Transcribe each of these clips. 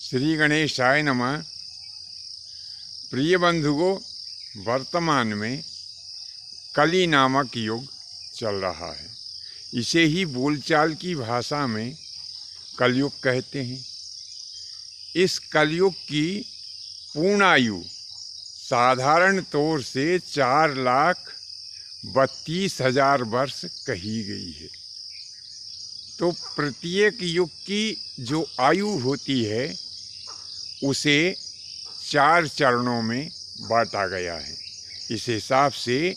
श्री गणेशाय नमः। प्रिय बंधुओं, वर्तमान में कली नामक युग चल रहा है। इसे ही बोलचाल की भाषा में कलयुग कहते हैं। इस कलयुग की पूर्ण आयु साधारण तौर से 4,32,000 वर्ष कही गई है। तो प्रत्येक युग की जो आयु होती है उसे 4 चरणों में बांटा गया है। इस हिसाब से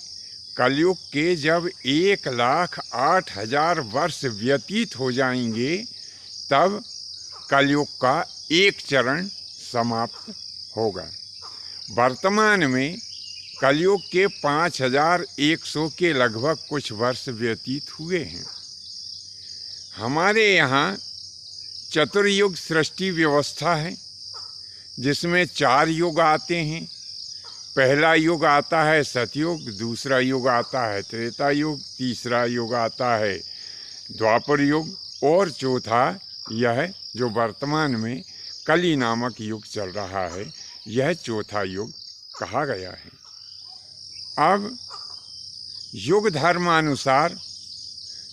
कलयुग के जब 1,08,000 वर्ष व्यतीत हो जाएंगे तब कलयुग का एक चरण समाप्त होगा। वर्तमान में कलयुग के 5,100 के लगभग कुछ वर्ष व्यतीत हुए हैं। हमारे यहाँ चतुर्युग सृष्टि व्यवस्था है जिसमें 4 युग आते हैं। पहला युग आता है सतयुग, दूसरा युग आता है त्रेता युग, तीसरा युग आता है द्वापर युग और चौथा यह जो वर्तमान में कली नामक युग चल रहा है, यह चौथा युग कहा गया है। अब युग धर्मानुसार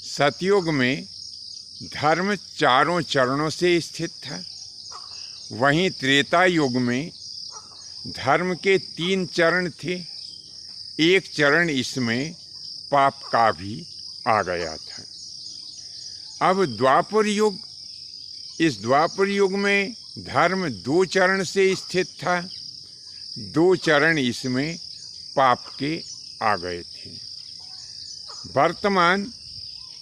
सतयुग में धर्म 4 चरणों से स्थित था। वहीं त्रेता युग में धर्म के 3 चरण थे। एक चरण इसमें पाप का भी आ गया था। अब द्वापर युग, इस द्वापर युग में धर्म 2 चरण से स्थित था। 2 चरण इसमें पाप के आ गए थे। वर्तमान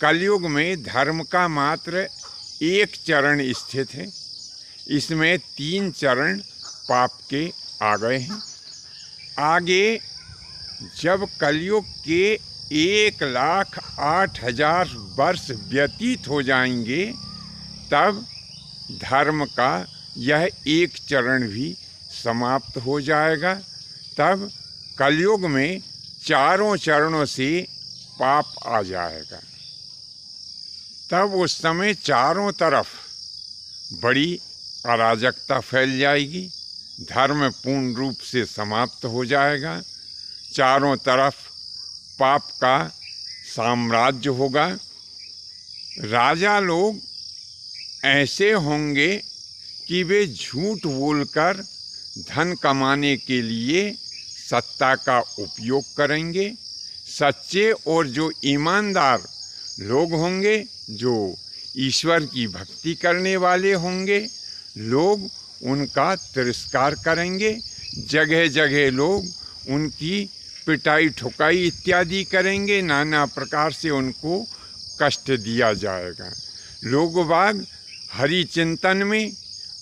कलयुग में धर्म का मात्र 1 चरण स्थित है। इसमें 3 चरण पाप के आ गए हैं। आगे जब कलयुग के 1,08,000 वर्ष व्यतीत हो जाएंगे तब धर्म का यह 1 चरण भी समाप्त हो जाएगा। तब कलयुग में 4 चरणों से पाप आ जाएगा। तब उस समय चारों तरफ बड़ी अराजकता फैल जाएगी। धर्म पूर्ण रूप से समाप्त हो जाएगा। चारों तरफ पाप का साम्राज्य होगा। राजा लोग ऐसे होंगे कि वे झूठ बोलकर धन कमाने के लिए सत्ता का उपयोग करेंगे। सच्चे और जो ईमानदार लोग होंगे, जो ईश्वर की भक्ति करने वाले होंगे, लोग उनका तिरस्कार करेंगे। जगह जगह लोग उनकी पिटाई ठुकाई इत्यादि करेंगे। नाना प्रकार से उनको कष्ट दिया जाएगा। लोग बाग हरि चिंतन में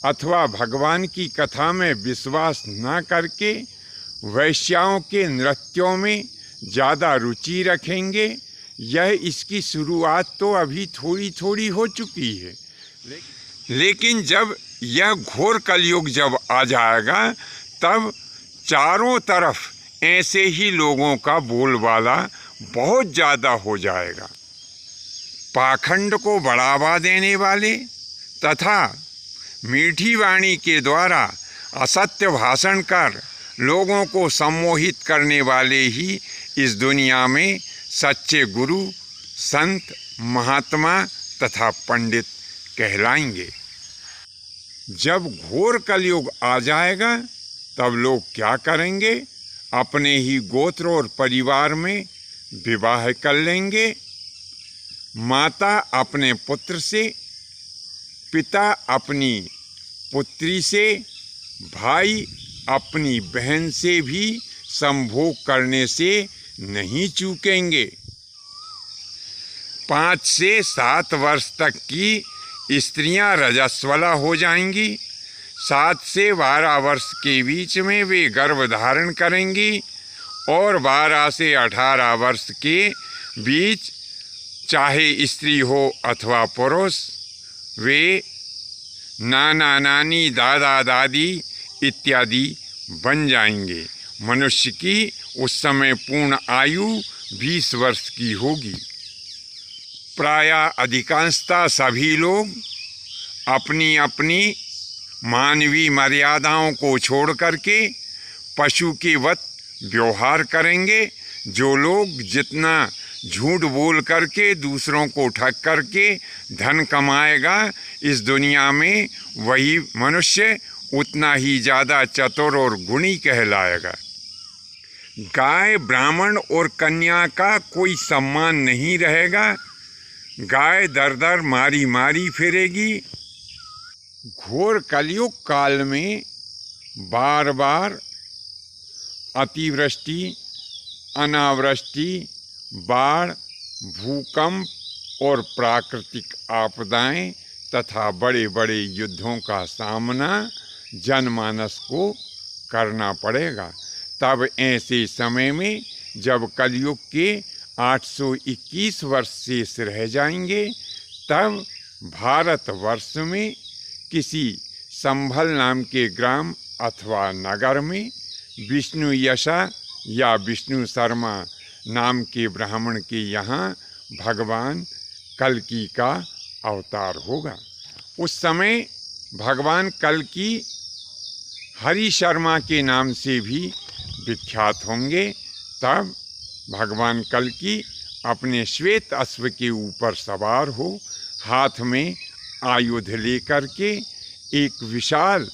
अथवा भगवान की कथा में विश्वास न करके वैश्याओं के नृत्यों में ज़्यादा रुचि रखेंगे। यह इसकी शुरुआत तो अभी थोड़ी थोड़ी हो चुकी है, लेकिन जब यह घोर कलयुग जब आ जाएगा तब चारों तरफ ऐसे ही लोगों का बोलबाला बहुत ज़्यादा हो जाएगा। पाखंड को बढ़ावा देने वाले तथा मीठी वाणी के द्वारा असत्य भाषण कर लोगों को सम्मोहित करने वाले ही इस दुनिया में सच्चे गुरु, संत, महात्मा तथा पंडित कहलाएंगे। जब घोर कलयुग आ जाएगा तब लोग क्या करेंगे? अपने ही गोत्र और परिवार में विवाह कर लेंगे। माता अपने पुत्र से, पिता अपनी पुत्री से, भाई अपनी बहन से भी संभोग करने से नहीं चूकेंगे। 5 से 7 वर्ष तक की स्त्रियां रजस्वला हो जाएंगी। 7 से 12 वर्ष के बीच में वे गर्भ धारण करेंगी और 12 से 18 वर्ष के बीच चाहे स्त्री हो अथवा पुरुष, वे नाना नानी, दादा दादी इत्यादि बन जाएंगे। मनुष्य की उस समय पूर्ण आयु 20 वर्ष की होगी। प्रायः अधिकांशतः सभी लोग अपनी अपनी मानवीय मर्यादाओं को छोड़ करके पशु के वत व्यवहार करेंगे। जो लोग जितना झूठ बोल करके दूसरों को ठग करके धन कमाएगा इस दुनिया में, वही मनुष्य उतना ही ज़्यादा चतुर और गुणी कहलाएगा। गाय, ब्राह्मण और कन्या का कोई सम्मान नहीं रहेगा। गाय दर दर मारी मारी फिरेगी। घोर कलयुग काल में बार बार अतिवृष्टि, अनावृष्टि, बाढ़, भूकंप और प्राकृतिक आपदाएं तथा बड़े बड़े युद्धों का सामना जनमानस को करना पड़ेगा। तब ऐसे समय में जब कलयुग के 821 वर्ष शेष रह जाएंगे, तब भारतवर्ष में किसी संभल नाम के ग्राम अथवा नगर में विष्णु यशा या विष्णु शर्मा नाम के ब्राह्मण के यहाँ भगवान कल्कि का अवतार होगा। उस समय भगवान कल्कि हरि शर्मा के नाम से भी विख्यात होंगे। तब भगवान कल्कि अपने श्वेत अश्व के ऊपर सवार हो, हाथ में आयुध लेकर के एक विशाल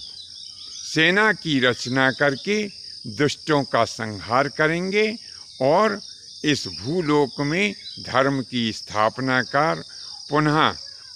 सेना की रचना करके दुष्टों का संहार करेंगे और इस भूलोक में धर्म की स्थापना कर पुनः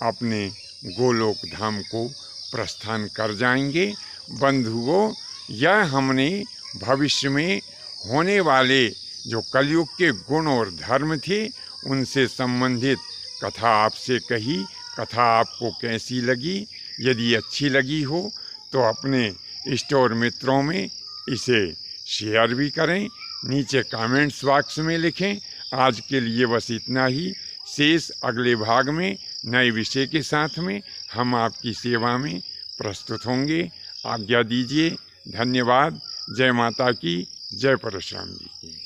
अपने गोलोक धाम को प्रस्थान कर जाएंगे। बंधुओं, यह हमने भविष्य में होने वाले जो कलयुग के गुण और धर्म थे उनसे संबंधित कथा आपसे कही। कथा आपको कैसी लगी? यदि अच्छी लगी हो तो अपने इष्ट और मित्रों में इसे शेयर भी करें, नीचे कमेंट्स बॉक्स में लिखें। आज के लिए बस इतना ही। शेष अगले भाग में नए विषय के साथ में हम आपकी सेवा में प्रस्तुत होंगे। आज्ञा दीजिए। धन्यवाद। जय माता की, जय परशुराम जी की।